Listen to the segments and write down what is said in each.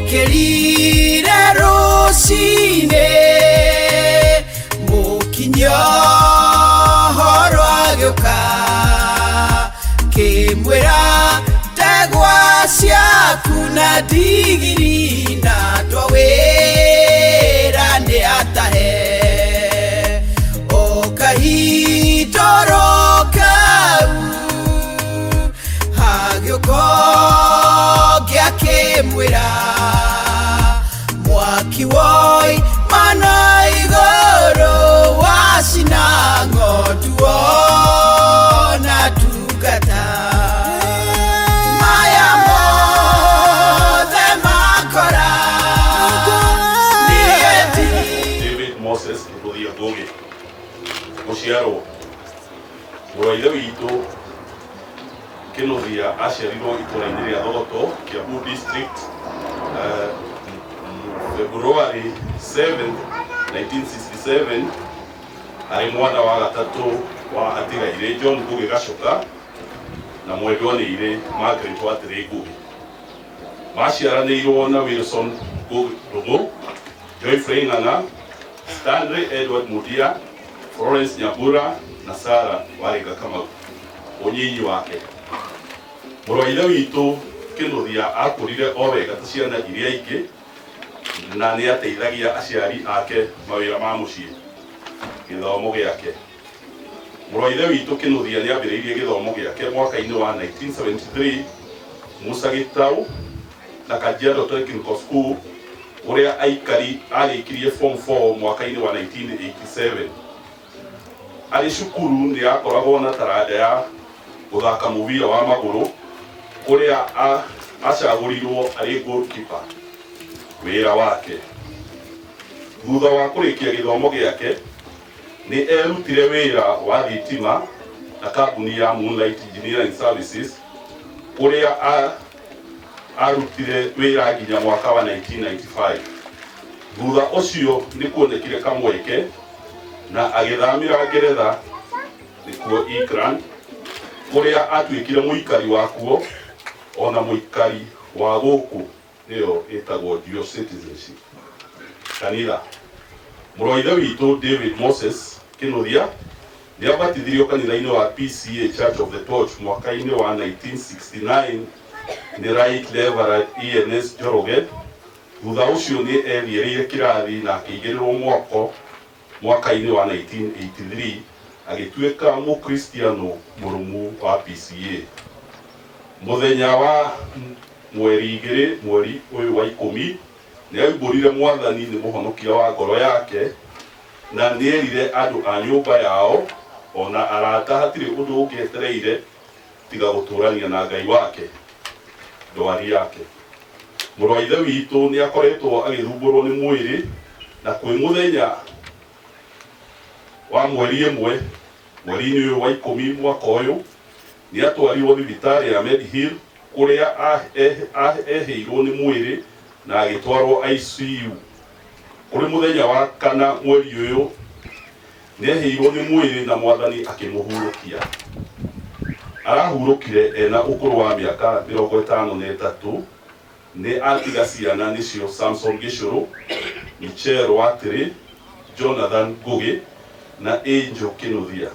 Kerire rosine mukinyo horo agioka kimwira tegwa ciaku na digiri na twawira ni atahe okahitoroka hagioka kimwira mwaki woi mana igoro wasina ngotuo na tugata maya mothe makora nieti. David Moses Kuthia Goge Gociaro Mũrũaithe witũ Kĩnũthia aciarirwo itũũra-inĩ rĩa Thogoto, Kiambu District, February 7, 1967. Arĩ mwana wa gatatũ wa atigaire John Ngugi Gacoka na mwendwa nĩ irĩ Margaret Watĩrĩ Ngugi. Maciaranĩirwo na Wilson Ndung'u, Joyfrey Ng'ang'a, Stanley Edward Mudia, Florence Nyambura na Sarah Warĩnga Kamau, ũnyinyi wake. Mũrũaithe witũ Kĩnũthia akũrire o wega ta ciana iria ingĩ na nĩ ateithagia aciari ake mawĩra ma mũciĩ. Gĩthomo gĩake. Mũrũaithe witũ Kĩnũthia nĩ ambĩrĩirie gĩthomo gĩake mwaka-inĩ wa 1973 Musa Gĩtaũ na Kajiado Technical School, ũrĩa arĩkirie form 4 mwaka-inĩ wa 1987. Arĩ cukuru nĩ akoragwo na taranda ya gũthaka mũbira wa magũrũ, ũrĩa acagũrirwo arĩ goalkeeper. Wĩra wake thutha wa kũrĩkia gĩthomo gĩake nĩ erutire wĩra wa thitima na kambuni ya Moonlight Engineering Services, ũrĩa arutire wĩra nginya mwaka wa 1995. Thutha ũcio nĩ kuonekire kamweke na agĩthamĩra Ngeretha nĩkuo England, ũrĩa atuĩkire mũikari wakuo ona mũikari wa gũkũ nĩyo ĩtagwo dual citizenship. Kanitha. Mũrũaithe witũ David Moses Kĩnũthia nĩ abatithirio kanitha-inĩ wa PCA Church of the Torch mwaka-inĩ wa 1969 nĩ Right Reverend ENS Njoroge. Thutha ũcio nĩ ethiĩrĩire kĩrathi na akĩigĩrĩrwo mwaka-inĩ wa 1983 agĩtuĩka mũkristiano mũrũmu wa PCA. Mũthenya wa mweri 2 mweri ũyũ wa 10 nĩ aũmbũrire Mwathani nĩ mũhonokia wa ngoro yake na nĩ erire andũ a nyũmba yao ona arata hatirĩ ũndũ ũngĩetereire tiga gũtũrania na Ngai wake ndwari yake. Mũrũaithe witũ nĩ akoretwo agĩthumbũrwo nĩ mwĩrĩ na kwĩ mũthenya wa mweri 1 mweri-inĩ ũyũ wa 10 mwaka ũyũ nĩ atwarirwo thibitarĩ ya Medihill, kũrĩa ehĩirwo nĩ mwĩrĩ na agĩtwarwo ICU. Kũrĩ mũthenya wa 4 mweri ũyũ nĩ ehĩirwo nĩ mwĩrĩ na Mwathani akĩmũhurũkia. Arahurũkire ena ũkũrũ wa mĩaka 53. Nĩ atiga ciana nĩcio Samson Gĩcũrũ, Michelle Watĩrĩ, Jonathan Ngugi na Angel Kĩnũthia.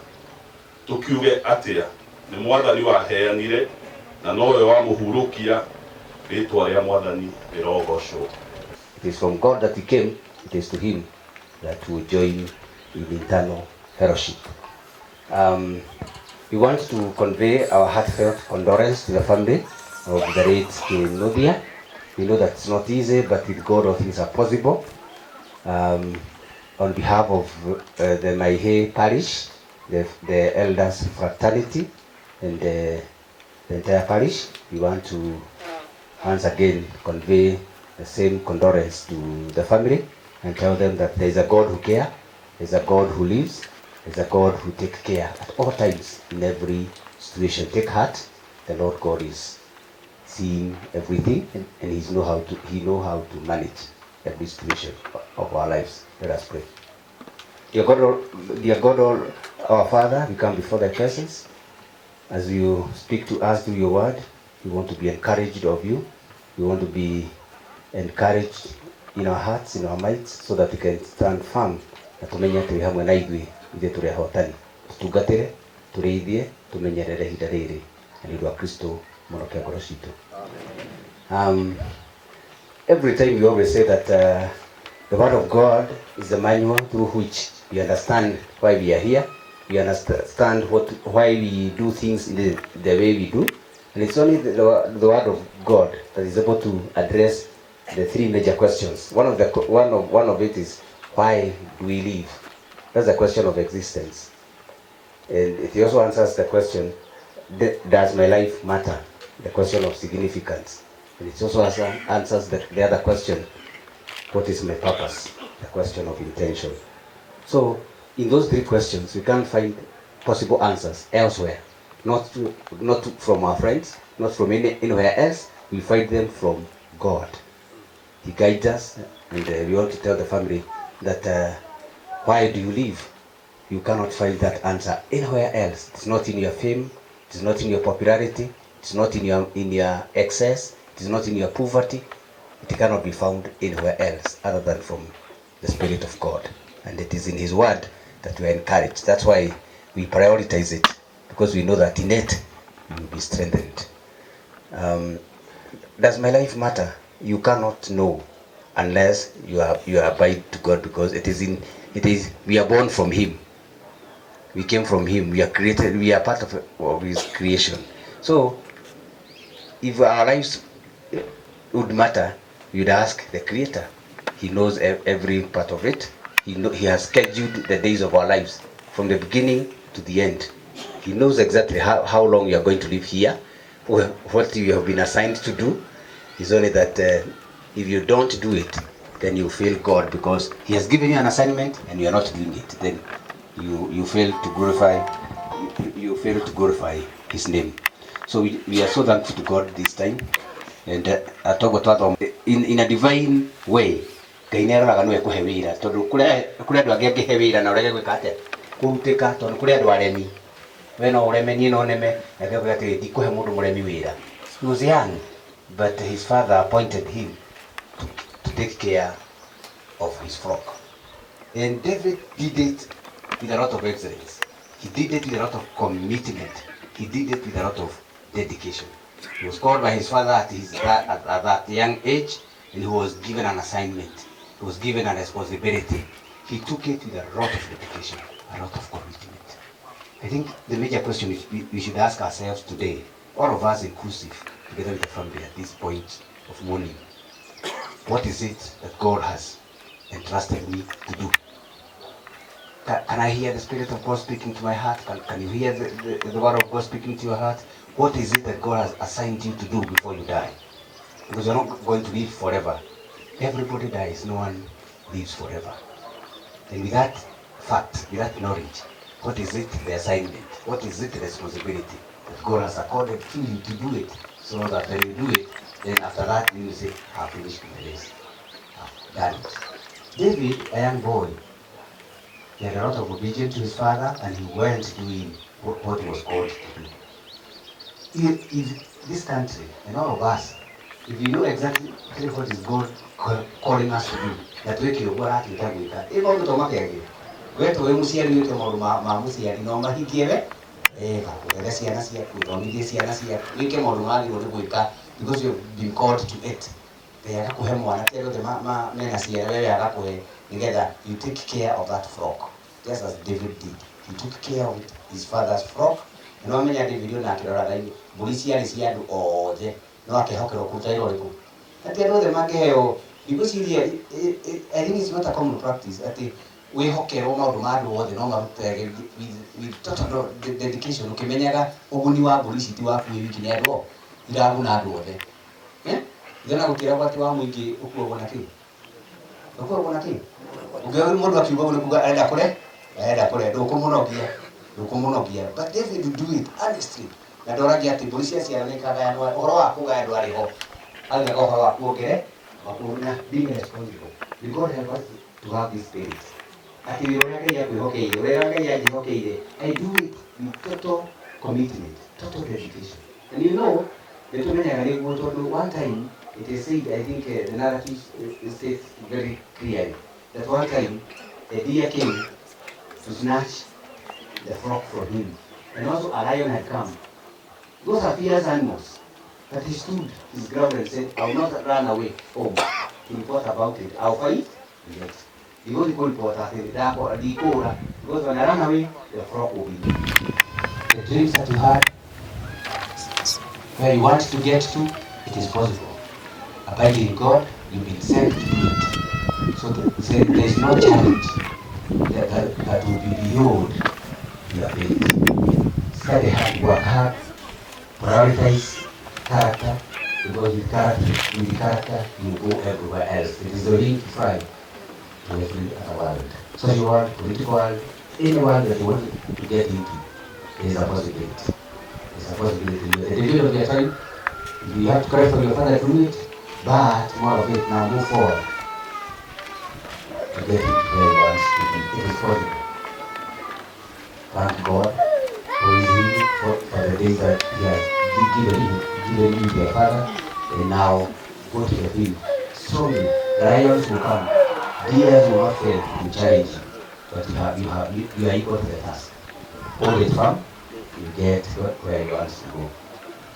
Tukiuge atĩa nĩ Mwathani waheanire na nowe wamũhurũkia, rĩtwa rĩa Mwathani rĩrogocwo. It is from God that he came, it is to him that we join in eternal fellowship. We want to convey our heartfelt condolence to the family of the late Kĩnũthia. We know that it's not easy, but with God all things are possible. On behalf of the Maihe Parish, the elders fraternity, and the entire parish, we want to once again convey the same condolence to the family and tell them that there is a God who cares, there is a God who lives, there is a God who takes care at all times in every situation. Take heart, the Lord God is seeing everything, and He knows how to manage every situation of our lives. Let us pray. Dear God, our Father, we come before Thy presence. As you speak to us through Your word, we want to be encouraged of You. We want to be and courage in our hearts, in our minds, so that we can stand firm na tumenye atĩ wĩ hamwe na ithuĩ tũrĩ ahotani, tũtungatĩre, tũrĩithie, tũmenyerere ihinda rĩrĩ na nĩ ũndũ wa Kristo mũhonokia ngoro citũ. Every time we always say that the word of God is the manual through which we understand why we are here, we understand why we do things in the way we do, and it's only the word of God that is able to address the three major questions. One of it is, why do we live? That's the question of existence. And it also answers the question, does my life matter? The question of significance. And it also answers the other question, what is my purpose? The question of intention. So, in those three questions, we can't find possible answers elsewhere. Not from our friends, not from anywhere else. We find them from God. He guides us, and we want to tell the family that why do you live? You cannot find that answer anywhere else. It's not in your fame, it's not in your popularity, it's not in your excess, it is not in your poverty. It cannot be found anywhere else other than from the Spirit of God. And it is in His Word that we are encouraged. That's why we prioritize it, because we know that in it we will be strengthened. Does my life matter? You cannot know unless you abide to God, because we are born from Him. We came from Him. We are created. We are part of His creation. So, if our lives would matter, you'd ask the Creator. He knows every part of it. He has scheduled the days of our lives from the beginning to the end. He knows exactly how long you are going to live here, what you have been assigned to do. It's only that if you don't do it, then you fail God, because He has given you an assignment and you are not doing it. Then you fail to glorify His name. So we are so thankful to God this time, and in a divine way. Ngai nä aroraga nä kå he wä ra, tondå kå rä andå angä angä he wä ra na å rege gwä ka atä kå rutä ka, tondå kå rä andå aremi, we no å reme, niä no neme, na gä atä ndikå he må ndå må remi wä ra. He was young, but his father appointed him to take care of his flock. And David did it with a lot of excellence. He did it with a lot of commitment. He did it with a lot of dedication. He was called by his father at that young age, and he was given an assignment. He was given a responsibility. He took it with a lot of dedication, a lot of commitment. I think the major question we should ask ourselves today, all of us inclusive, together with the family at this point of mourning, what is it that God has entrusted me to do? Can I hear the Spirit of God speaking to my heart? Can you hear the word of God speaking to your heart? What is it that God has assigned you to do before you die? Because you're not going to live forever. Everybody dies, no one lives forever. And with that fact, with that knowledge, what is it, the assignment? What is it, the responsibility that God has accorded to you to do it? So that when you do it, then after that you will say, I've finished my race. I've done it. David, a young boy, he had a lot of obedience to his father, and he went doing what he was called to do. If this country and all of us, if you know exactly what is God calling us to do, that we can go out and do that. If all the tomatoes, we have to we must hear you tomorrow. Must hear you. No, but he gave it. Let's see, let's see. We don't need this here. Let's see. We can all run you to go because you've been called to it. They are going to have one. Tell the men as here. They are going together. You take care of that flock, just as David did. He took care of his father's flock. No many other video na kira rai. Bulisi alisiya do oje. No akehokero kutairo riku. Ati no the makeheo because I think it's not a common practice. Ati we hokero maundu ma andu othe no marute with total dedication. Ukimenyaga uguni wa bulisi ti waku wiki ni andu iraguna andu othe. Ndona gukira gwati wa muingi ukuo na ki. Ukuo na ki. Ugewe mundu akiuga ngo kuga enda kure ndukumunogia. But David would do it honestly. Na ndoragia ati polisi aciara ni kaga ya horo wa kuga andu ari ho. Alga horo wa kuogere wakuna being responsible. God help us to have this spirit. Ati wirage ya kuhokeire, wirage ya jihokeire. I do it with total commitment, total dedication. And you know, the tumenya gari go to one time It is said, I think the narrative states very clearly that one time a deer came to snatch the frog from him, and also a lion had come. Those are fierce animals, but he stood his ground and said, I will not run away home. He thought about it. I'll fight. Yes. He goes to report because when I run away, the frog will be me. The dreams that you had, where you want to get to, it is possible. Abide in God, you've been sent to do it. So there is no challenge that will be beyond your ability. Study hard, work hard, prioritize character, because with character, you go everywhere else. It is the link to fly to every other world. Social world, political world, any world that you want to get into, there is a possibility. There's a possibility. At the end of your time, you have to cry for your father to do it, but more of it now, move forward to get it where he wants to be. It is possible. Thank God for his healing, for the days that he has given you your father, and now go to the field. Strongly, the lions will come, deers will not fail to challenge you, but you are equal to the task. Hold it firm, you get where you want to go.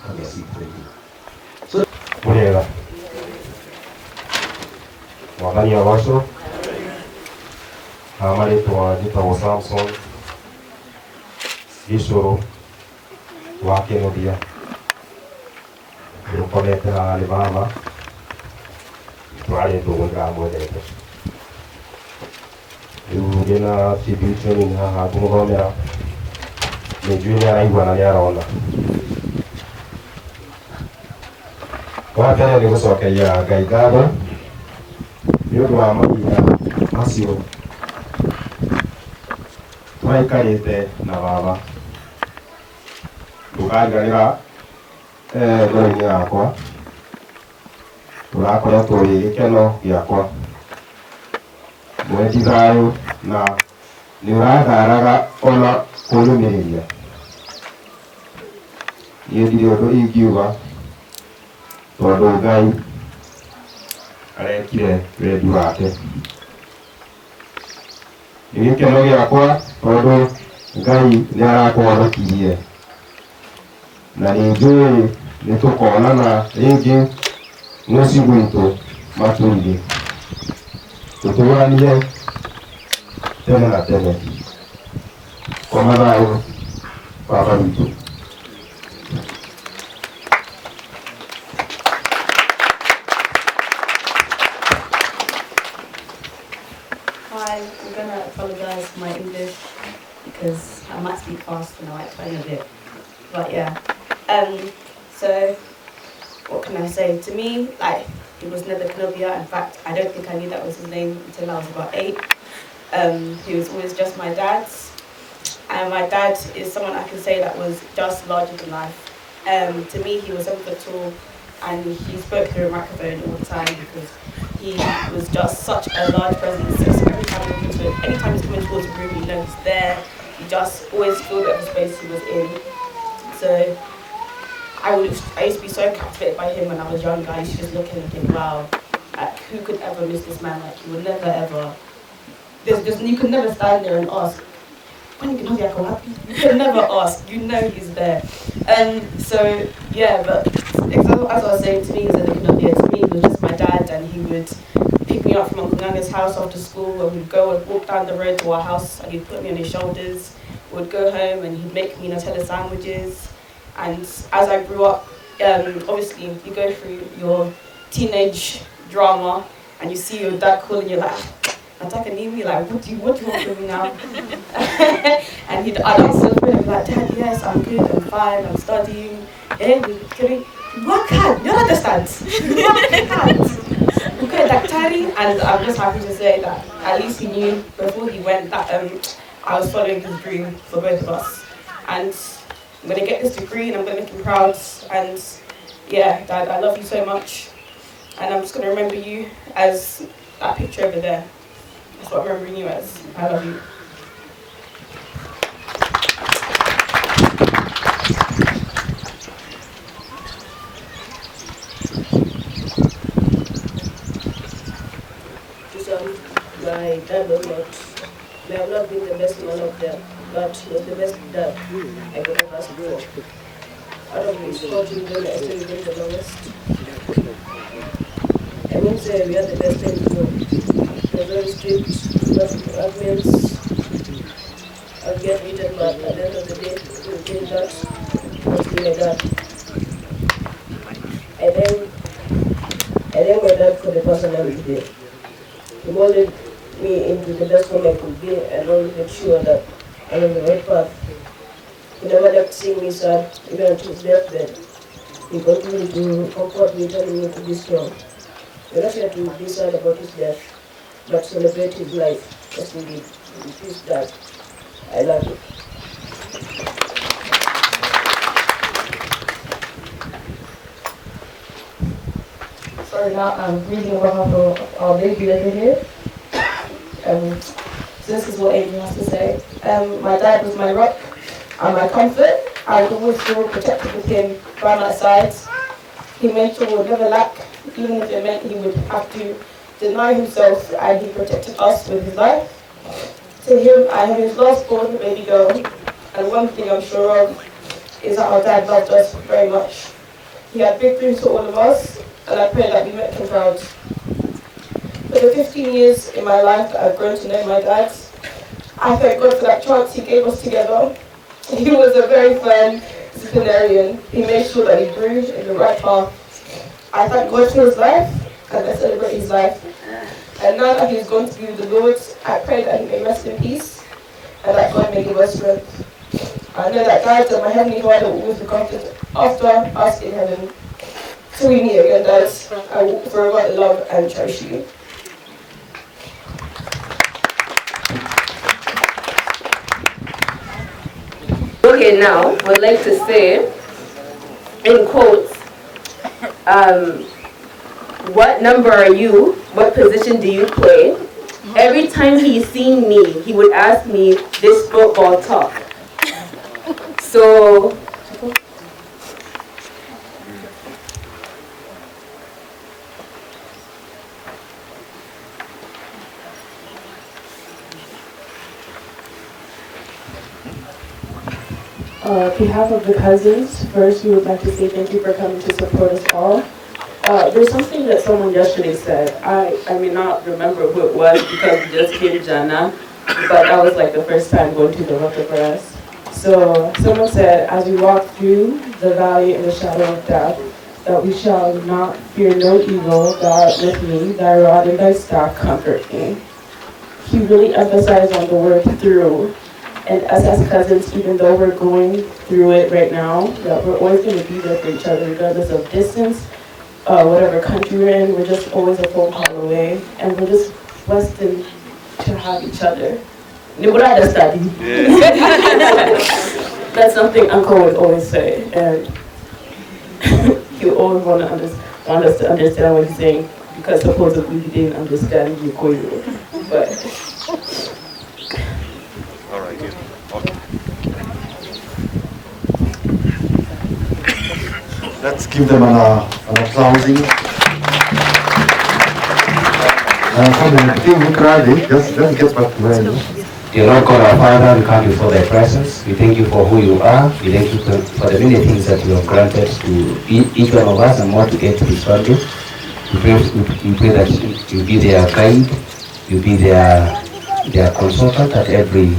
Come your seat, thank you. Muriega Mwathani agoco amarĩtwa njĩtagwo Samson Gĩcũrũ wa Kĩnuthia rũkomete haha nĩ baba twarĩ ndũgũ ndĩramwendete rĩu ndĩna tribute training haha ngũmũthomera nĩ njũĩ nĩ araigua na nĩ arona. Wambere nĩ gũcokeria Ngai ngatho nĩ ũndũ wa mahinda macio tũraikarĩte na baba ndũkariganĩra ngoro-inĩ yakwa tũrakoretwo wĩ gĩkeno gĩakwa mwendi thayũ na nĩ ũratharaga ona kũnyũmĩrĩria. Niĩ ndirĩ ũndũ ingiuga tondũ Ngai arekire wendi wake. Nĩ gĩkeno gĩakwa tondũ Ngai nĩ arakũhonokirie na nĩ njũĩ nĩ tũkonana rĩngĩ mũciĩ gwitũ Matugi tũtũranie tene na tene. Koma thayũ baba witũ. Hi, I'm going to apologise for my English because I might speak fast and I might explain a bit. But yeah, so what can I say? To me, like, he was never Kenobia. In fact, I don't think I knew that was his name until I was about 8. He was always just my dad. And my dad is someone I can say that was just larger than life. To me, he was 7 foot tall and he spoke through a microphone all the time because he was just such a large presence. So anytime he's coming towards the room, you know he's there. You just always feel that the space he was in. So I used to be so captivated by him when I was younger. I used to just look and think, wow, like, who could ever miss this man? Like, you would never ever. You could never stand there and ask, when you can have your happy? You could never ask. You know he's there. So yeah, but as I was saying, to me, he was just my dad, and he would pick me up from Uncle Nana's house after school, and we'd go and walk down the road to our house, and he'd put me on his shoulders. We'd go home, and he'd make me Nutella sandwiches. And as I grew up, obviously you go through your teenage drama, and you see your dad calling you like, Nataka Nimi, like, what do you want from me now? And I'd answer the phone and be like, Dad, yes, I'm good, I'm fine, I'm studying. Yeah, work hard, you don't understand. Work hard. Okay, daktari, and I'm just happy to say that at least he knew before he went that I was following his dream for both of us. And I'm going to get this degree and I'm going to make him proud. And yeah, Dad, I love you so much. And I'm just going to remember you as that picture over there. That's what I'm remembering you as. I love you. dad was not, may have not been the best man of them, but he was the best dad I could have asked for. Out of his 4 children, I still been the longest. I won't say we are the best in the world. He was very strict, but arguments, I'll get beaten, but at the end of the day, he will bring that was my dad. I thank my dad for the person I am today. He molded me into the best one I could be and always made sure that I'm on the right path. He never left seeing me sad, even on his deathbed. He continued to comfort me, telling me to be strong. We're not here to be sad about his death, but celebrate his life. Yes, indeed. Peace, Dad. I love you. Sorry, now I'm reading on behalf of our baby over here. So this is what Adrian has to say. My dad was my rock and my comfort. I would always feel protected with him by my side. He made sure we would never lack, even if it meant he would have to deny himself, and he protected us with his life. To him, I am his last born baby girl, and one thing I'm sure of is that our dad loved us very much. He had big dreams for all of us, and I pray that we make him proud. For the 15 years in my life that I've grown to know my dad, I thank God for that chance he gave us together. He was a very firm disciplinarian. He made sure that he grew in the right path. I thank God for his life, and I celebrate his life. And now that he's gone to be with the Lord, I pray that he may rest in peace, and that God may give us strength. I know that God and my Heavenly Father will always be comforted after us in heaven. Till we meet again, Dad, I will forever love and cherish you. Okay, now we'd like to say, in quotes, what number are you? What position do you play? Every time he's seen me, he would ask me this football talk. So, On behalf of the cousins, first we would like to say thank you for coming to support us all. There's something that someone yesterday said. I may not remember who it was because we just came Jana, but that was like the first time going to the Roca for us. So someone said, as we walk through the valley of the shadow of death, that we shall not fear no evil, God with me, thy rod and thy staff comfort me. He really emphasized on the word through. And us as cousins, even though we're going through it right now, that we're always going to be there for each other, regardless of distance, whatever country we're in, we're just always a phone call away. And we're just blessed to have each other. That's something Uncle would always say. And he would always want us to understand what he's saying, because supposedly he didn't understand Gikuyu. But all right, good. Okay. Let's give them an applausing. Just get back to where you. Dear Lord God our Father, we come before thy presence. We thank you for who you are. We thank you for the many things that you have granted to each one of us and more to get to this family. We pray that you be their guide, you be their consultant at every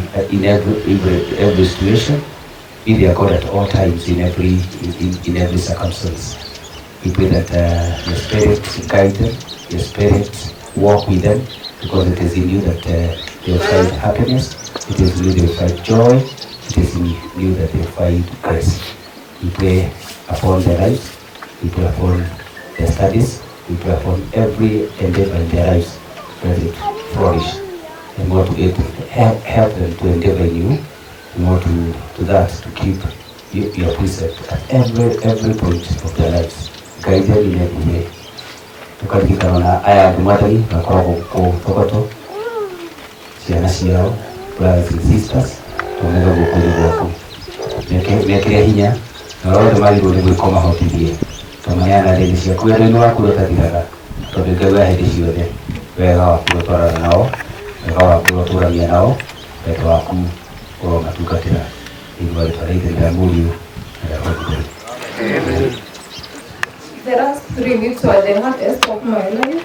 situation, be their God at all times in every circumstance. We pray that your Spirit guide them, your Spirit walk with them, because it is in you that they will find happiness, it is in you they will find joy, it is in you that they will find grace. We pray upon their lives, we pray upon their studies, we pray upon every endeavor in their lives, let it flourish. And more to help them to endeavor in you, and more to that, to keep your precept at every point of their lives. Guide them in every way. Tukatikana aya dumatari na kwa tokoto siana siao brothers and sisters tumega gukuri gwaku mekiria hinya na roho mali gode gwikoma hotithie tumayana rĩndĩ ciaku wĩra-inĩ waku rũtathiraga tondũ Ngai wahĩndĩ ciothe wega waku gũtwarana nao Wega gũtũũrania nao wendo waku ũro matungatĩra igua rĩtwarĩte rĩa mũriũ na rĩa Holy. The last 3 weeks were the hardest of my life,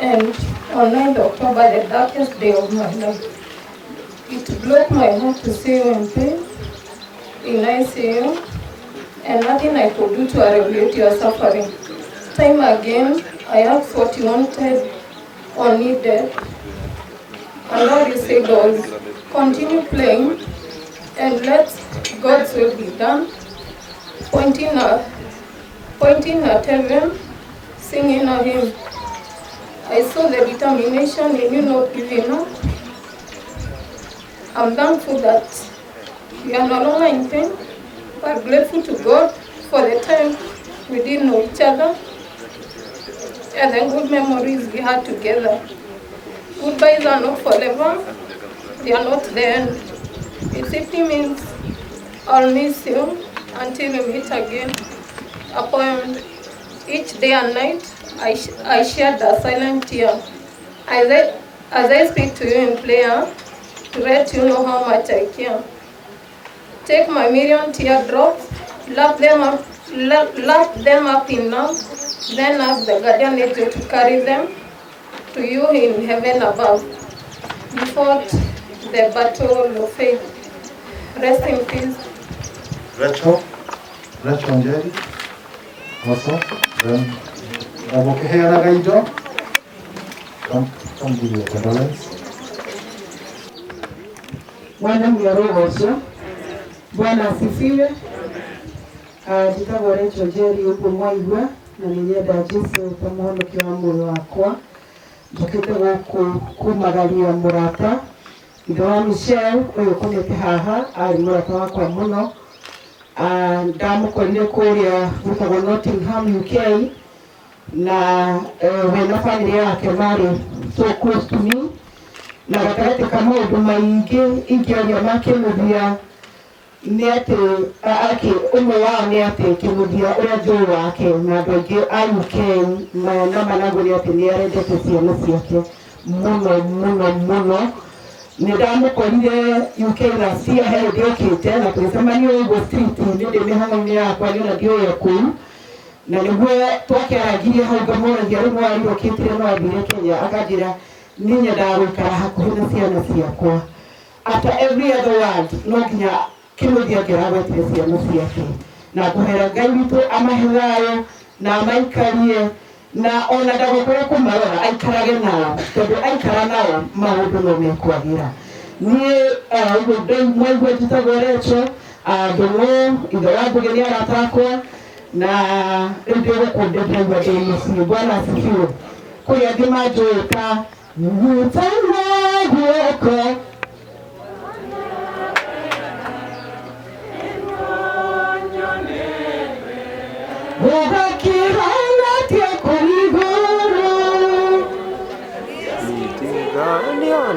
and on 9th October, the darkest day of my life. It broke my heart to see you in pain, in ICU, and nothing I could do to alleviate your suffering. Time again, I asked what you wanted or needed, and all you said was, continue playing and let God's will be done, pointing at heaven, singing a hymn. I saw the determination in you not giving up. I'm thankful that we are no longer in pain, but grateful to God for the time we didn't know each other and the good memories we had together. Goodbyes are not forever, they are not the end. It simply means I'll miss you until we meet again. A poem. Each day and night, I shared a silent tear. As I speak to you in prayer, to let you know how much I care. Take my million teardrops, lap them up in love, then ask the guardian angel to carry them to you in heaven above. You fought the battle of faith. Rest in peace. Rachel Njeri, also, then Nabukeheana Gaijo, come give me a condolence. Bwana mwarogoso, Bwana asifiwe. Njitagwo Rachel Njeri uguo mwaigua na nĩnyenda Jesu ta mũhonokia wa muoyo wakwa. Njũkĩte gũkũ kumagaria mũrata ithe wa Michelle ũyũ ũkomete haha arĩ mũrata wakwa mũno. Ndamũkorire kũrĩa gwĩtagwo Nottingham UK na we na family yake marĩ so close to me, na gatagatĩ ka maũndũ maingĩ ingĩaria makĩmũthia nĩ atĩ ũmwe wao nĩ atĩ kĩmũthia ũrĩa njũĩ wake na andũ aingĩ a UK na managu nĩ atĩ nĩ arendete ciana ciake mũno mũno mũno. Nĩ ndamũkorire UK last year he ndĩokĩte na tũgĩcemania ũguo street nĩ ndĩ mĩhang'o-inĩ yakwa nĩ ona ndioya kũu, na nĩguo twakĩarangirie hau ngamũragia rĩu no ariũkĩtire no athire Kenya akanjĩra niĩ nyendaga gũikara hakuhĩ na ciana ciakwa. After every other word no nginya kĩmũthia ngĩragwetire ciana ciake na ngũhera Ngai witũ amahe thayũ na amaikarie na ona ndagũkorwo kũmarora aikarage nao tondũ aikara nao maũndũ no mekwagĩra. Niĩ ũguo mwaigua njĩtagwo Rachel Ndũng'ũ, ithe wa Ngũgĩ nĩ arata akwa na rĩu ndĩgũkũ ndĩraigua ndĩ mũciĩ. Bwana asifiwe. Kũrĩ angĩ manjũĩ ta Mũtana guoko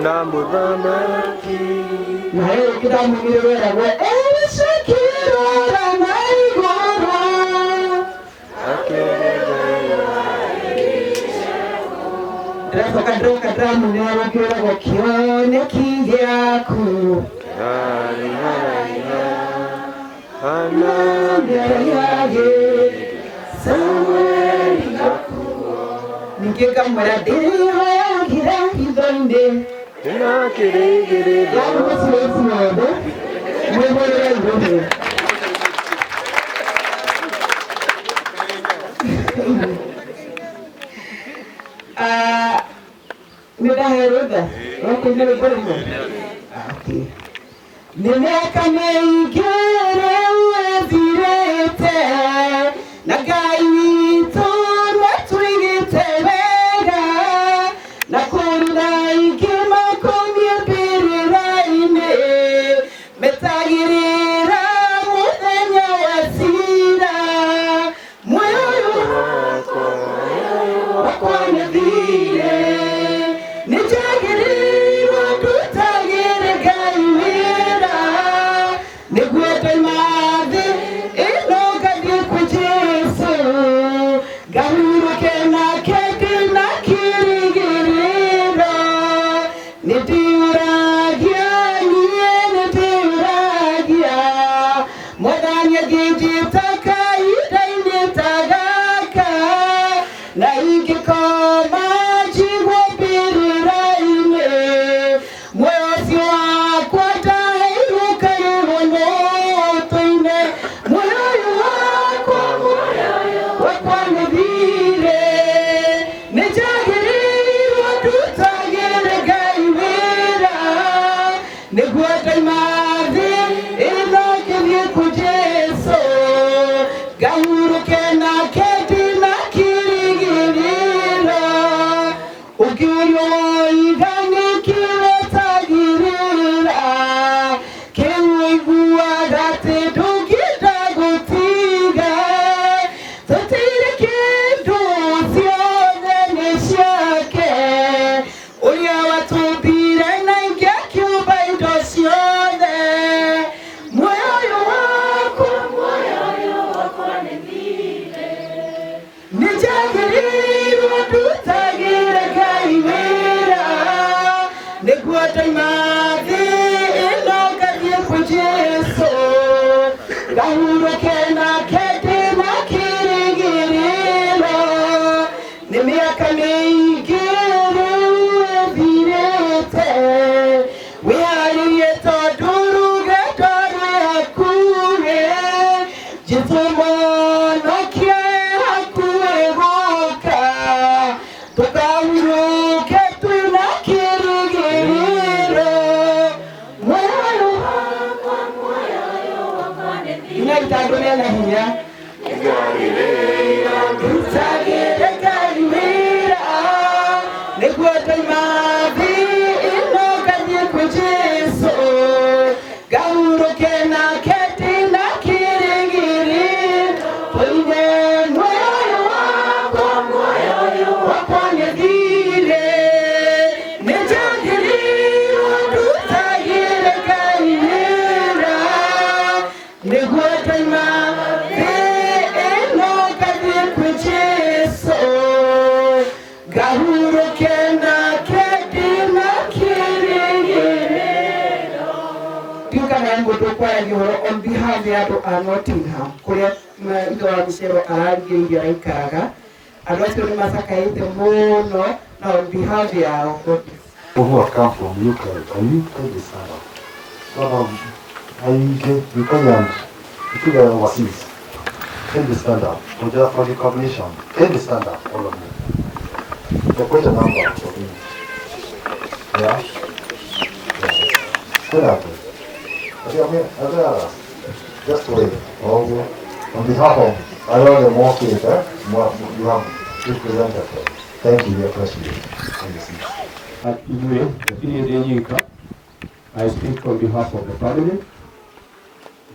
na mũthamaki na rĩu kĩndamũgire wĩragwo Elishakirora na igũrũ ndĩracoka ndĩroka ndĩramũnĩra ngĩragwo kĩoneki gĩaku ningĩ ngamwĩra ndĩrĩhoyagĩra hitho-inĩ ndĩrakĩrĩgĩrĩra ciothe mwĩhũrĩre igũrũ. Nĩ ndahe rũtha wakũina rwĩmbo rĩmwe. Nĩ mĩaka mĩingĩ rĩu ĩthirĩte na Ngai witũ nĩatũigĩte wega na kũruta aingĩ makonie mbĩrĩra-inĩ metagĩrĩra mũthenya wa cira. Muoyo wakwa nĩthire nĩnjagĩrĩirwo ndutagĩre Ngai wĩra nĩguo ingĩjitaka ihinda-inĩ ta gaka na ingĩkoma njigwo mbĩrĩra-inĩ muoyo ũcio wakwa ndaheirũkagĩrwo moto-inĩ muoyo ũyũ wakwa nĩ thirĩ nĩ njagĩrĩirwo ndutagĩre Ngai wĩra nĩguo ndaima thĩ ĩno ngĩthiĩ kwĩ Jesũ ngahurũke nake ndĩna kĩrĩgĩrĩro ũngĩũrio iganĩki wetagĩrĩra kĩu ũiguaga atĩ ndũngĩenda gũtiga tũtirĩ kĩndũ ciothe nĩ ciake ũrĩa watũmbire na ingĩ akiumba indo ciothe muoyo ũyũ wakwa nĩ thirĩ nĩ njagĩrĩirwo ndutagĩre Ngai wĩra nĩguo ndaima thĩ ĩno ngathiĩ kwĩ Jesũ ngahurũke nake ndĩna kĩrĩgĩrĩro nĩ mĩaka mĩingĩ rĩu ĩthirĩte wĩharĩrie tondũ rũgendo rwĩ hakuhĩ Jesũ Mũhonokia hakuhĩ gũka tũkahurũke twĩna kĩrĩgĩrĩro muoyo wakwa nĩ thirĩ inaitandũmia na hinya ndutagĩre Ngai wĩra nĩguo ndaima thĩ ĩno ngathiĩ kwĩ Jesũ ngahurũke nake ndĩna kĩrĩgĩrĩro tũine muoyo ũyũ wakwa nĩ thirĩ nĩ njagĩrĩirwo ndutagĩre Ngai wĩra nĩguo ndaima thĩ ĩno ngathiĩ kwĩ Jesũ ngahurũke nake ndĩna kĩrĩgĩrĩro ndiũkana nĩ mũndũ ũkwaragia ũhoro on behalf ya andũ a Nottingham kũrĩa ithe wa Micero ararigĩrĩirie araikaraga andũ acio nĩ macakaĩte mũno na on behalf yao Who have come from UK, can you take this stand up? You Kenyans, you took overseas. Take the stand up. For recognition. Take the stand up, all of you. So put a number for me. Yeah? Stand up. Just wait. On behalf of all the more theater, you have represented. Thank you, your president. I speak on behalf of the family.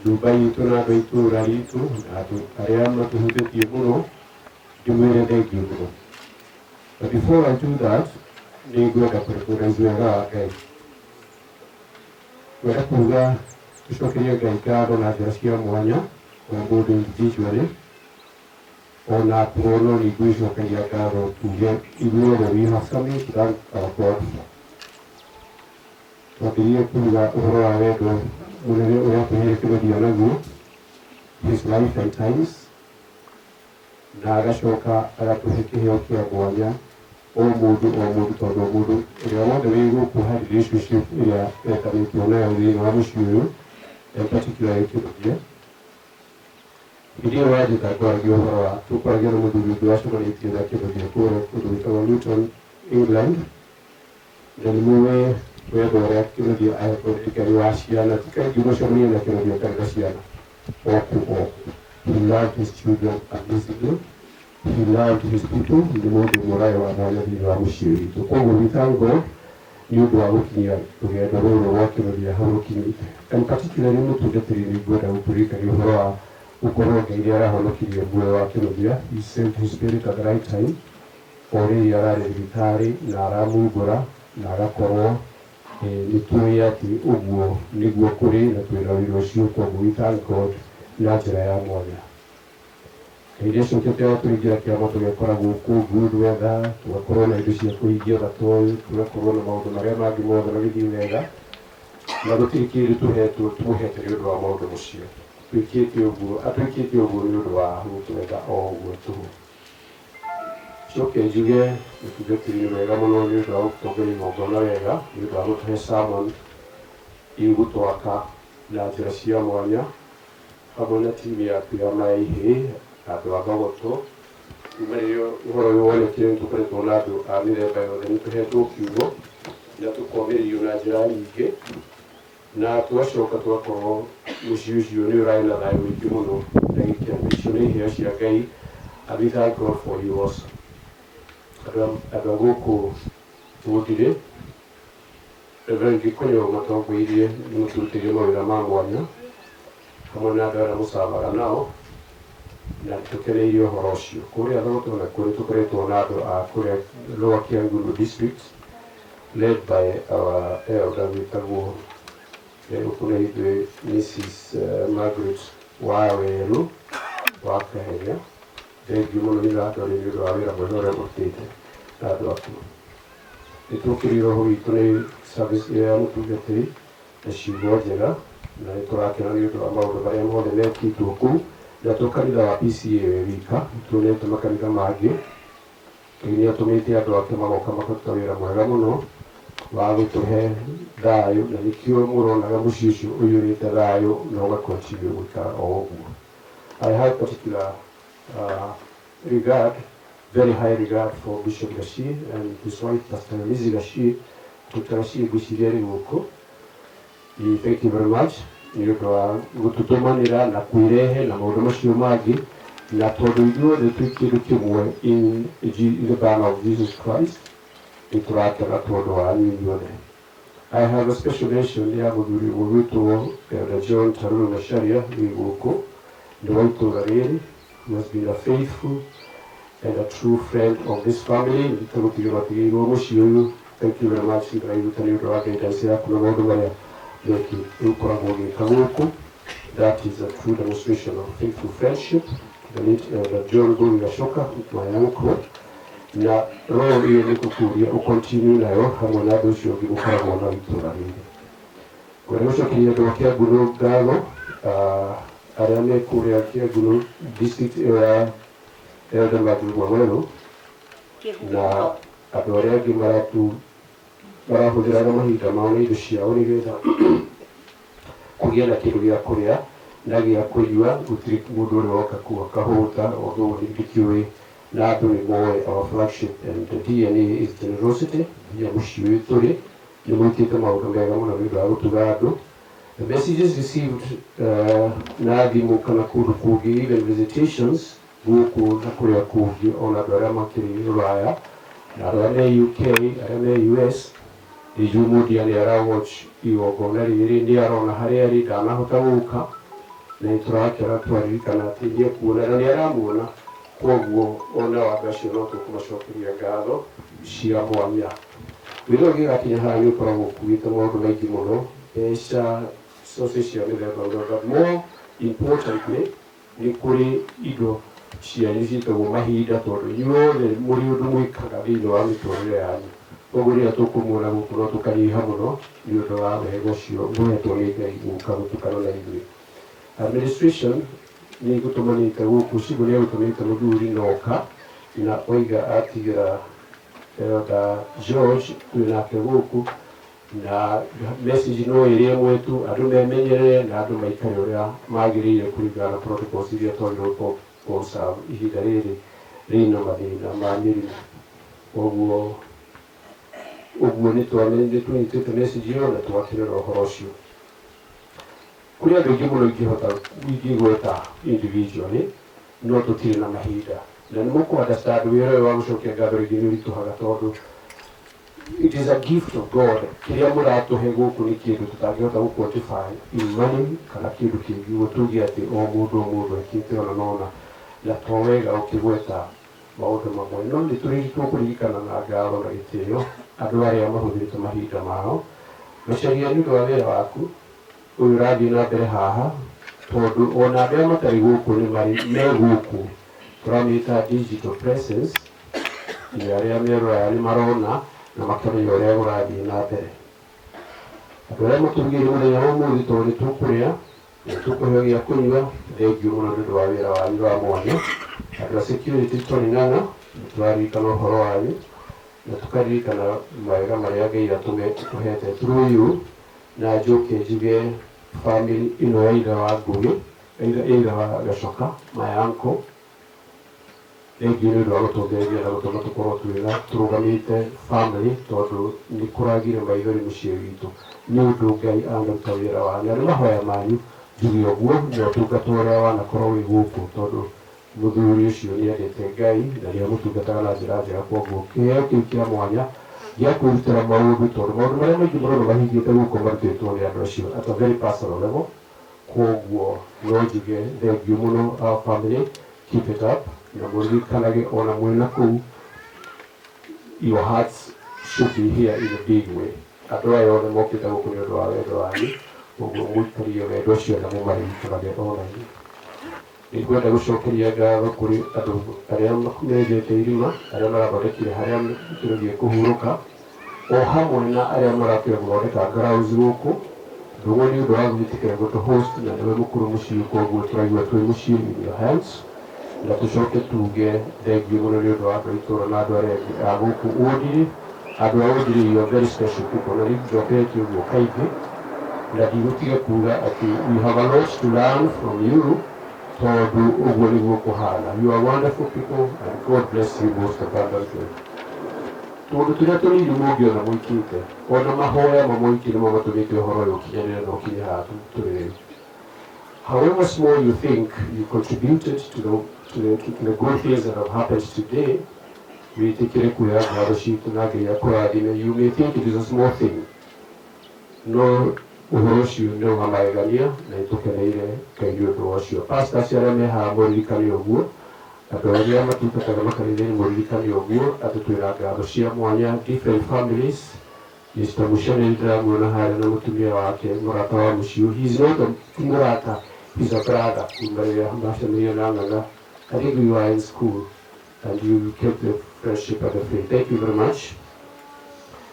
Dubai ituna baitu raritu atu ariama tuhudeti muno jumere thank you bro. But before I do that, ni gwenda kurekurenzwega wega kuga tucokerie Ngai ngatho na njĩra cia mwanya o mũndũ individually ona kuono ni gwicokeria ngatho tuge ithuothe we have something to thank our God for. Twambĩrĩrie kuga ũhoro wa wendo mũnene ũrĩa tũherekererio naguo his life and times na agacoka agatũhe kĩheo kĩa mwanya o mũndũ tondũ mũndũ ũrĩa wothe wĩ gũkũ harĩ relationship ĩrĩa etanĩtwo nayo thĩinĩ wa mũciĩ ũyũ in particular Ethiopia. Hĩndĩ ĩyo wanjĩka kwaragia ũhoro wa tũkwaragia na mũthuri ũngĩ wacomanĩtie na kĩbũthia kũndũ gwĩtagwo Luton, England, na nĩ mũĩ wendo ũrĩa kĩbũthia ahekorĩkari wa ciana ti kaingĩ mũcemania na kĩbũthia karĩ na ciana oku. He loved his children amazingly. He loved his people. Nĩ mũndũ mũraĩ wa mwanya thĩinĩ wa mũciĩ witũ. Koguo we thank God nĩ ũndũ wa gũkinyia rũgendo rũrũ rwa kĩbũthia hau rũkinyĩte. And particularly mũtungatĩri nĩ ngwenda gũkũririkania ũhoro wa gũkorwo Ngai nĩ arahonokirie muoyo wa kĩbũthia. He saved his spirit at the right time. O rĩrĩa ararĩ thibitarĩ na aramungũra na agakorwo nĩ tũĩ atĩ ũguo nĩguo kũrĩ na twĩna wĩra ũcio. Koguo we thank God na njĩra ya mwanya. Hĩndĩ ĩcio tũtegũkũingĩra kĩama tũgekora gũkũ good weather, tũgakorwo na indo cia kũhingia bata ũyũ, tũgakorwo na maũndũ marĩa mangĩ mothe magĩthiĩ wega, na gũtirĩ kĩndũ tũhetwo tũmũhete nĩ ũndũ wa maũndũ macio. twikĩtie ũguo nĩ ũndũ wa gũtwenda o ũguo tũhũ. Coke njuge ũtungatĩri nĩ wega mũno nĩ ũndũ wa gũtongoria igongona wega, nĩ ũndũ wa gũtũhe sermon igũtwaka na njĩra cia mwanya, hamwe na timu yaku ya Maihĩ, andũ a Thogoto. Kuma rĩrĩa ũhoro ũyũ wonekire nĩ tũkoretwo na andũ a mĩthemba yothe nĩ tũhetwo kiugo na tũkomĩrĩrio na njĩra nyingĩ, na tũgacoka tũgakorwo mũciĩ ũcio nĩ ũrarĩ na thayũ mũingĩ mũno na gĩkeno. Icio nĩ iheo cia Ngai, and we thank God for you also. Andũ a gũkũ Bũthirĩ, Reverend Gĩkonyo matongoirie nĩ mũtũrutĩire mawĩra ma mwanya hamwe na andũ arĩa mũcamaga nao, na tũkeneire ũhoro ũcio. Kũrĩa Thogoto nakuo nĩ tũkoretwo na andũ a kũrĩa Lower Kiangulu district led by our elder wĩtagwo kuna ithuĩ Mrs. Margaret Waweru wa Kahenya. Thengiũ mũno nĩ iratwarĩra nĩ ũndũ wa wĩra mwega ũrĩa mũrutĩte na andũ aku. Nĩ tũkĩrĩirwo ho witũ nĩ service ya mũtungatĩri na ciugo njega, na nĩ tũrakena nĩ ũndũ wa maũndũ marĩa mothe mekĩtwo kũu, na to kanitha wa PCA we wika, tuonete makanitha mangĩ, nĩ atũmĩte andũ ake magoka makaruta wĩra mwega mũno wa gũtũhe thayũ, na nĩkĩo mũronaga mũciĩ ũcio ũiyũrĩte thayũ na ũgakontinue gũikara o ũguo. I have particular regard, very high regard for Bishop Gashie and his wife Pastor Lizzie Gashie. Dr. Gashie gwĩciria rĩ gũkũ. Thank you very much nĩ ũndũ wa gũtũtũmanĩra na kwĩrehe na maũndũ macio mangĩ, na tondũ ithuothe twĩ kĩndũ kĩmwe in the banner of Jesus Christ, nĩ tũrakena tondũ wa inyuothe. I have a special mention ya mũthuri ũmwe gwĩtwo Elder John Taruru Macharia wĩ gũkũ, nĩ wa itũũra rĩrĩ, who has been a faithful and a true friend of this family. Nĩ tũgũtigĩrwo mũciĩ ũyũ. Thank you very much Ngai nĩ ũndũ wa guidance yaku na maũndũ marĩa ũkoragwo ũgĩka gũkũ. That is a true demonstration of faithful friendship. Elder John Gũri Gacoka, my uncle, na roho ĩyo nĩ kũkũria ũkontinue nayo hamwe na andũ ũcio ũngĩ mũkoragwo na itũũra rĩrĩ. Kwenda gũcokeria andũ a Kĩangũno ngatho, arĩa me kũrĩa Kĩangũno district ĩyo ya Elder Matthew Mwaweru, na andũ arĩa angĩ marahũthĩra na mahinda mao na indo ciao nĩgetha kũgĩa na kĩndũ gĩa kũrĩa na gĩa kũnyua. Gũtirĩ mũndũ ũrĩa woka kuo akahũta, although nĩ tũkĩũĩ na andũ nĩ moĩ our flagship and the DNA is generosity. Ya mũciĩ ũyũ tũrĩ nĩ mwĩkĩte maũndũ mega mũno nĩ ũndũ wa gũtuga andũ. The messages received na thimũ kana kũndũ kũngĩ, even visitations gũkũ na kũrĩa kũngĩ, ona andũ arĩa makĩrĩ Rũraya na arĩa me UK, arĩa me US. Mũndia nĩ ara-watch igongona rĩrĩ, nĩ arona harĩa arĩ, ndanahota gũka, na nĩ tũrakena twaririkana atĩ nĩ ekuona na nĩ aramuona. Koguo ona andũ acio no tũkũmacokeria ngatho cia mwanya. Wĩra ũngĩgakinya haha nĩ ũkoragwo ũkuĩte maũndũ maingĩ mũno, mbeca, sources cia mĩthemba yothe, but more importantly nĩ kũrĩ indo cianyu ciĩtagwo mahinda, tondũ inyuothe mũrĩ ũndũ mwĩkaga thĩinĩ wa mĩtũrĩre yanyu. Koguo rĩrĩa tũkũmuona gũkũ no tũkanyiha mũno nĩ ũndũ wa wega ũcio mũhetwo nĩ Ngai gũka gũtukana na ithuĩ. Administration nĩ gũtũmanĩte gũkũ, Cibũ nĩ agũtũmĩte mũthuri Noka na oiga atigĩra Elder George twĩ nake gũkũ, na message no ĩrĩa ĩmwe tu, andũ memenyerere na andũ maikare ũrĩa magĩrĩire kũringana na protocols iria twagĩrĩirwo kũ-observe ihinda rĩrĩ rĩna mathĩna ma mĩrimũ. Koguo nĩ tũnyitĩte message ĩyo na tũgakenerera ũhoro ũcio. Kũrĩ andũ aingĩ mũno ingĩgweta individually, no tũtirĩ na mahinda, na nĩ mũkũ-understand wĩra ũyũ wa gũcokia ngatho rĩngĩ nĩ ũritũhaga, tondũ it is a gift of God. Kĩrĩa mũratũhe gũkũ nĩ kĩndũ tũtangĩhota gũ-quantify in money kana kĩndũ kĩngĩ, ũguo tuge atĩ o mũndũ ekĩte ona nona, na to wega ũkĩgweta maũndũ mamwe, no nĩ tũrĩgĩtwo kũririkana na ngatho na gĩtĩo andũ arĩa mahũthĩrĩte mahinda mao. Macharia nĩ ũndũ wa wĩra waku ũyũ ũrathiĩ na mbere haha, tondũ ona andũ arĩa matarĩ gũkũ nĩ me gũkũ, tũramĩta digital presence, arĩa me Rũraya nĩ marona na makamenya ũrĩa ũrathiĩ na mbere. Andũ arĩa matũrigĩire mũthenya wa ũmũthĩ tondũ nĩ tũkũrĩa, tukuheo gĩa kũnyua thengiũ mũno nĩ ũndũ wa wĩra wanyu wa mwanya. Andũ a security tũrĩng'ang'a tũraririkana ũhoro wanyu na tũkaririkana mawega marĩa Ngai atũhete through you, na njoke njuge family ĩno ya Ira wa Ngũgĩ, Ira wa Gacoka, my uncle, thengiũ nĩ ũndũ wa gũtũtheria na gũtũma tũkorwo tũrũgamĩte family, tondũ nĩ kũragire maithori mũciĩ witũ nĩ ũndũ Ngai anaruta wĩra wa, na nĩ mahoya manyu njuge ũguo na ũtungata ũrĩa wanakorwo wĩ gũkũ, tondũ mũthuri ũcio nĩ endete Ngai na nĩ amũtungataga na njĩra njega. Koguo kĩheo kĩu kĩa mwanya gĩa kwĩrutĩra maũndũ, tondũ maũndũ marĩa maingĩ mũno mahingĩte gũkũ marutĩtwo nĩ andũ acio at a very personal level. Koguo no njuge thengiũ mũno our family, keep it up, na mũririkanage ona mwĩna kũu, your hearts should be here in a big way. Andũ aya othe mokĩte gũkũ nĩ ũndũ wa wendo wanyu, koguo mũikarie wendo ũcio na mũmaririkanage ona inyuĩ. Nĩngwenda gũcokeria ngatho kũrĩ andũ arĩa menjete irima, arĩa marathondekire harĩa tũgĩthiĩ kũhurũka, o hamwe na arĩa marakĩra gũthondeka grounds gũkũ. Ndũng'ũ nĩ ũndũ wa gwĩtĩkĩra gũtũ-host, na nĩwe mũkũrũ mũciĩ, koguo tũraigua twĩ mũciĩ in your hands, na tũcoke tuge thengiũ mũno nĩ ũndũ wa andũ a itũũra na andũ arĩa a gũkũ Wodiri. Andũ a Wodiri, you are very special people, na nĩnjoketie ũguo kaingĩ, na ndigũtiga kuuga atĩ we have a lot to learn from you, tondũ ũguo nĩguo kũhana. You are wonderful people and God bless you most abundantly. Tondũ tũrĩa tũnini mũngĩona mũikĩte, ona mahoya mamũingĩ nĩmo matũmĩte ũhoro ũyũ ũkinyanĩre na ũkinye haha tũrĩ rĩu. However small you think you contributed to the good things that have happened today, wĩtĩkĩre kuoya ngatho citũ na Ngai akũrathime. You may think it is a small thing. No ũhoro ũcio nĩ wa magegania na nĩtũkeneire Ngai nĩ ũndũ ũcio. Pastors arĩa me haha mũririkane ũguo, andũ arĩa matungataga makanitha-inĩ mũririkane ũguo, atĩ twĩna ngatho cia mwanya different families. Mr. Mushane ndĩramuona harĩa na mũtumia wake, mũrata wa mũciĩ. He is not a mũrata, he is a brother. Kuma rĩrĩa macemania na Ng'ang'a, I think we were in school and you kept the friendship at the frame. Thank you very much.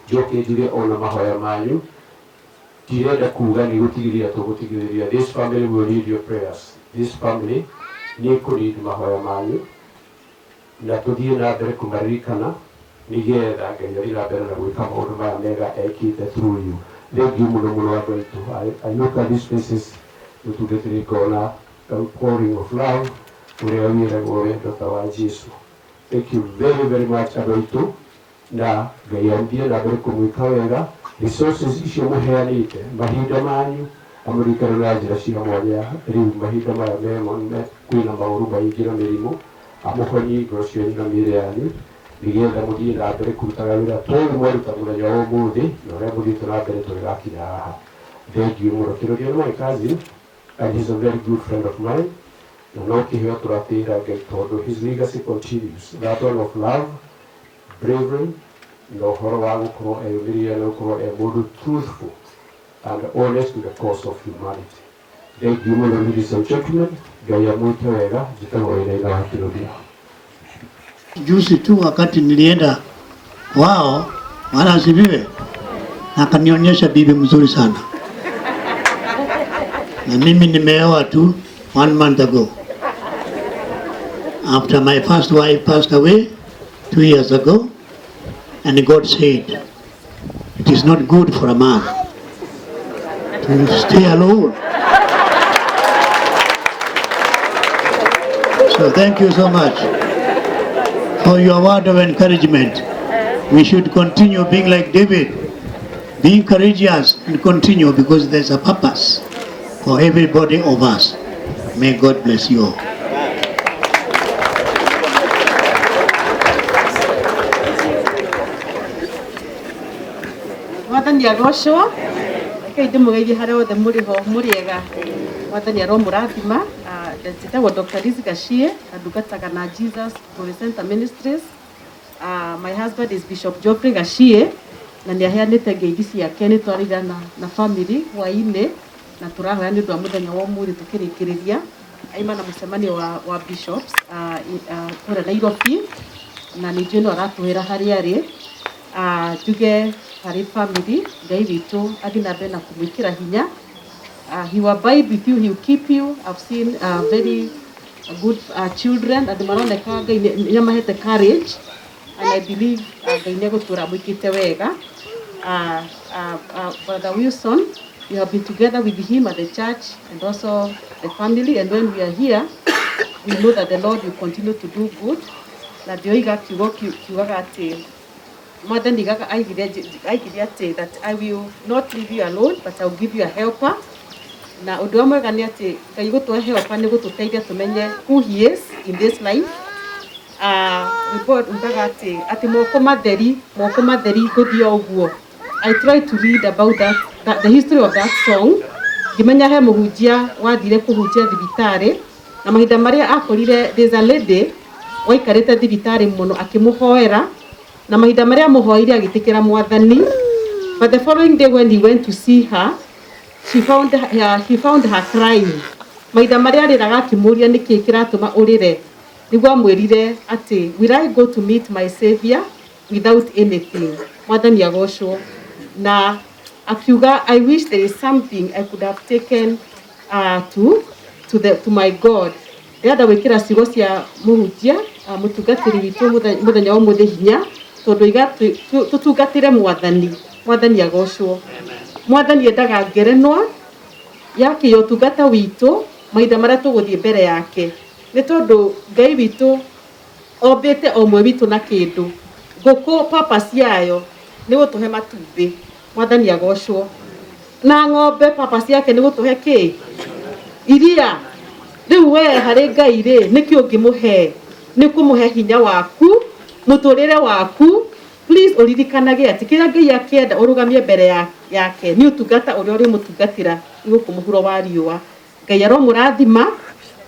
Njoke njuge ona mahoya manyu, ndirenda kuuga nĩ gũtigĩrĩra tũgũtigĩrĩria. This family will need your prayers. This family nĩ kũnidi mahoya manyu, na tũthiĩ na mbere kũmaririkana nĩgetha Ngai athiĩ na mbere na gwĩka maũndũ maya mega ekĩte through you. Thengiũ mũno mũno andũ aitũ. I look at these faces, nĩtũndĩtĩrĩ ngona pouring of love ũrĩa wĩragwo wendo ta wa Jesu. Thank you very very much andũ aitũ, na Ngai athiĩ na mbere kũmwĩka wega. Resources icio mũheanĩte, mahinda manyu amũririkane na njĩra cia mwanya. Rĩu mahinda maya kwĩna maũru maingĩ na mĩrimũ, amũhonie ngoro cianyu na mĩĩrĩ yanyu, nĩgetha mũthiĩ na mbere kũrutaga wĩra toyũ mwaruta mũthenya wa ũmũthĩ na ũrĩa mũthiĩte na mbere tũrĩgakinya haha. Thengiũ mũno. Kĩroria nĩ my cousin and he's a very good friend of mine, na no kĩheo tũratĩra Ngai tondũ his legacy continues, that one of love, bravery, na ũhoro wa gũkorwo eyũmĩrĩrie na gũkorwo mũndũ truthful and honest to the cause of humanity. Thengiũ mũno ladies and gentlemen. Ngai amwĩke wega. Njĩtagwo Ira wa Kĩroria. Juzi tu wakati nilienda wao, wala asifiwe, akanionyesha bibi mzuri sana, na mimi nimeoa tu 1 month ago after my first wife passed away 2 years ago, and God said it is not good for a man to stay alone. So thank you so much for your word of encouragement. We should continue being like David, being courageous and continue, because there's a purpose for everybody of us. May God bless you all. Wathani arocwo reke ndĩmũgeithie harĩa othe mũrĩ ho mũrĩega. Wathani aromũrathima. Njĩtagwo Dr. Liz Gachie, ndungataga na Jesus Glory Center Ministries. My husband is Bishop Geoffrey Gachie, na nĩ aheanĩte ngeithi ciake nĩ twarĩgana na family hwaĩ-inĩ, na tũrahoya nĩ ũndũ wa mũthenya wa ũmũthĩ tũkĩrĩkĩrĩria. Aima na mũcemanio wa bishops kũrĩa Nairobi, na nĩ njũĩ no aratũhĩra harĩa arĩ. Njuge harĩ family, Ngai witũ athiĩ na mbere na kũmwĩkĩra hinya, He will abide with you, he will keep you. I've seen very good children. And maroneka Ngai nĩamahete courage. And I believe Ngai nĩegũtũra mwĩkĩte wega. Brother Wilson, we have been together with him at the church and also the family. And when we are here, we know that the Lord will continue to do good. Na ndioiga kiugo kiugaga atĩ Mwathani aigire atĩ that I will not leave you alone, but I will give you a helper. Na ũndũ wa mwega nĩ atĩ Ngai gũtũhe helper nĩ gũtũteithia tũmenye who he is in this life. Ugaga atĩ moko matheri gũthiĩ ũguo. I tried to read about that the history of that song. Ngĩmenya he mũhunjia wathire kũhunjia thibitarĩ na mahinda marĩa akorire there's a lady waikarĩte thibitarĩ mũno akĩmũhoera na mahinda marĩa mũhoire agĩtĩkĩra Mwathani. But the following day when he went to see her, he found her crying. Mahinda marĩa arĩraga akĩmũria nĩkĩ kĩratũma ũrĩre. Nĩguo amwĩrire atĩ will I go to meet my Savior without anything. Mwathani agocwo. Na akiuga I wish there is something I could have taken to my God. Ndĩrenda gwĩkĩra ciugo cia mũhunjia mũtungatĩri witũ mũthenya wa ũmũthĩ hinya tondũ tũtungatĩre Mwathani agocwo. Mwathani endaga ngerenwa yake ũtungata witũ mahinda marĩa tũgũthiĩ mbere yake. Nĩ tondũ Ngai witũ ombĩte o ũmwe witũ na kĩndũ. Ngũkũ purpose yayo nĩ gũtũhe matumbĩ. Mwathani agocwo. Na ng'ombe purpose yake nĩ gũtũhe kĩ? Iria. Rĩu we harĩ Ngai rĩ nĩkĩ ũngĩmũhe? Nĩ kũmũhe hinya waku, mũtũrĩre waku. Please ũririkanage atĩ kĩrĩa Ngai akĩenda ũrũgamie mbere yake nĩ ũtungata ũrĩa ũrĩmũtungatĩra gũkũ mũhuro wa riũa. Ngai aromũrathima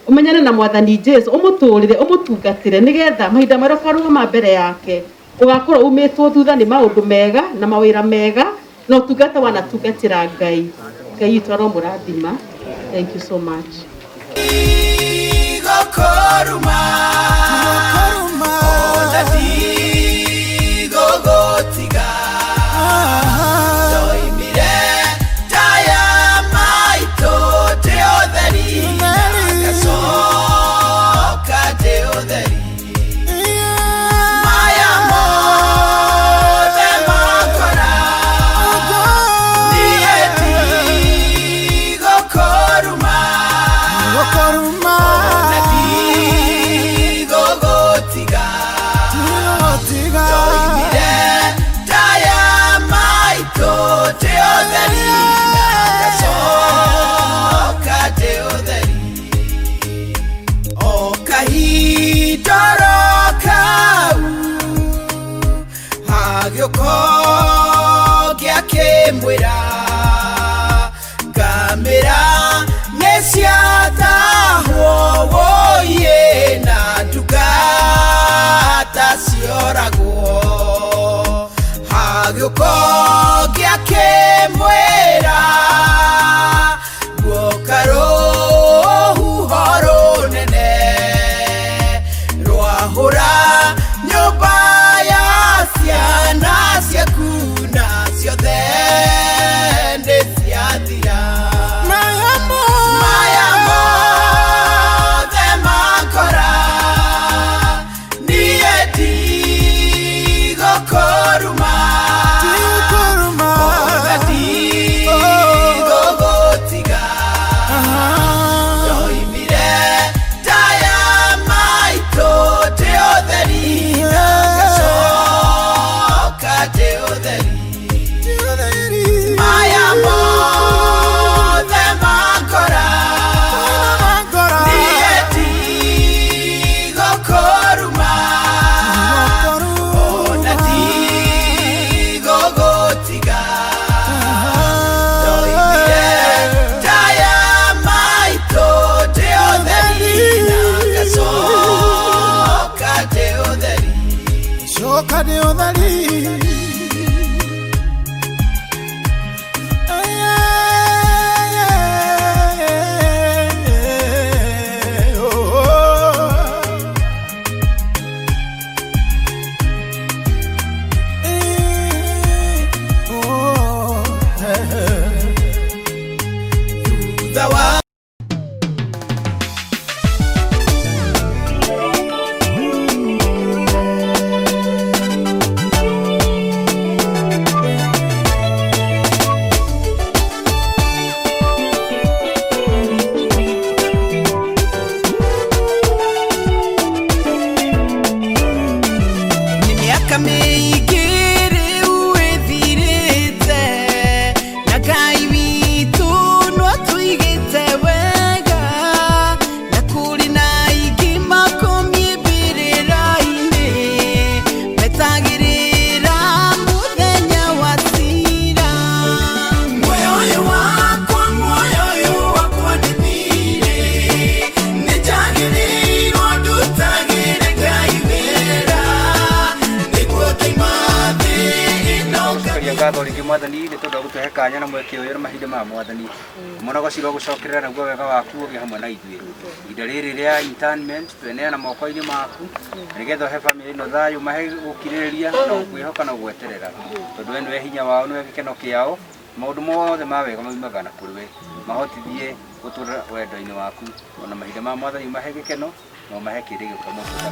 ũmenyane na Mwathani Jesu ũmũtũrĩre ũmũtungatĩre nĩgetha mahinda marĩa ũkarũgama mbere yake ũgakorwo umĩtwo thutha nĩ maũndũ mega na mawĩra mega na ũtungata wanatungatĩra Ngai. Ngai witũ aromũrathima. Thank you so much. mwathani nĩ tondũ gũtũhe kanya na mweke ũyũ na mahinda ma mwathani mũno gũcirwo gũcokerera naguo wega waku ũgĩ hamwe na ithuĩ ihinda rĩrĩ rĩa internment tweneana moko-inĩ maku nĩgetha ũhe bamĩrĩ ĩno thayũ mahe gũkirĩrĩria na kwĩhoka na gweterera tondũ we nĩwe hinya wao nĩwe gĩkeno kĩao maũndũ mothe ma wega maumaga na kũrĩ we mahotithie gũtũra wendo-inĩ waku ona mahinda ma mwathani mahe gĩkeno na mahe kĩrĩgĩrĩro kamũtũra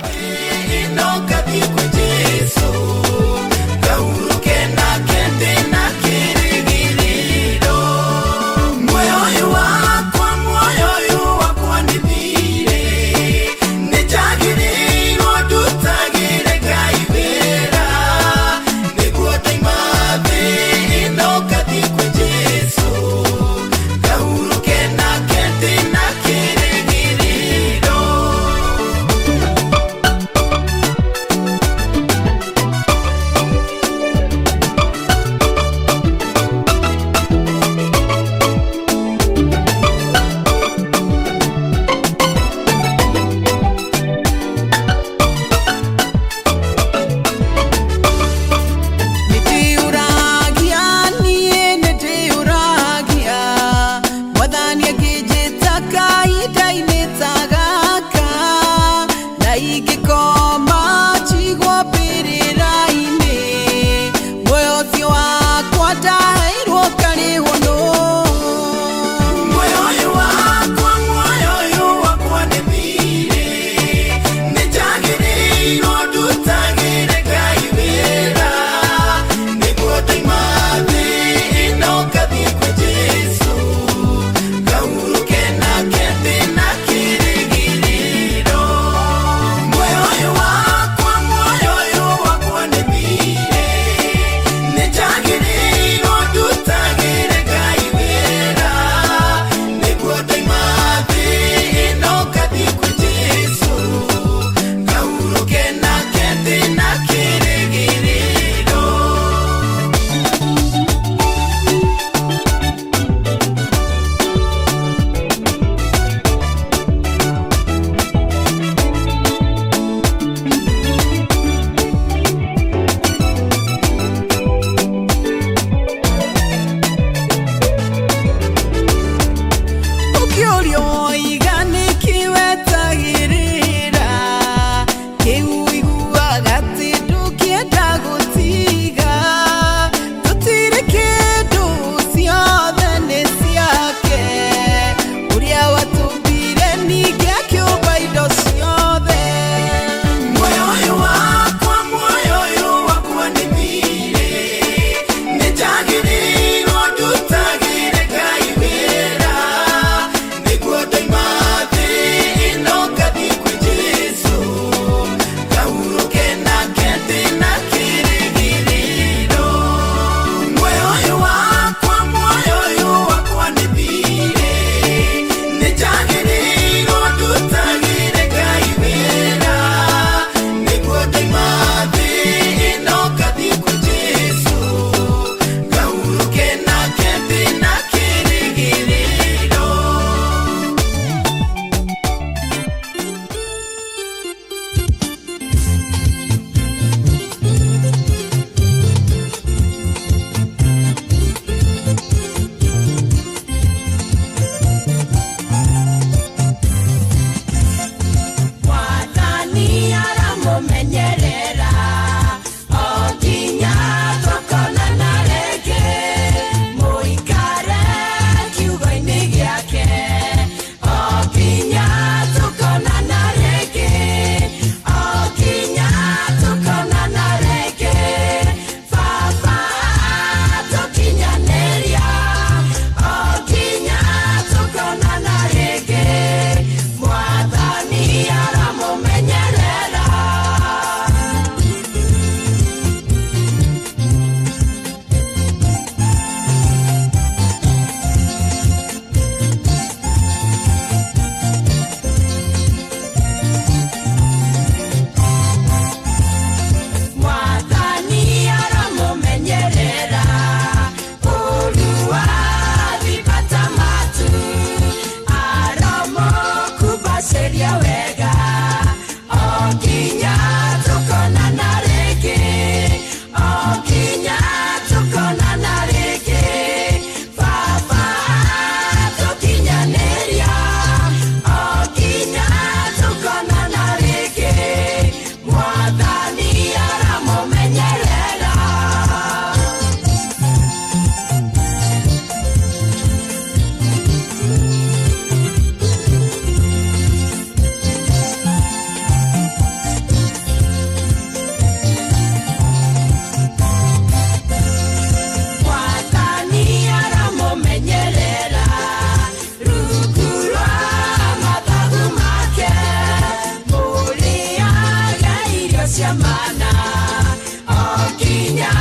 cia mana o kinya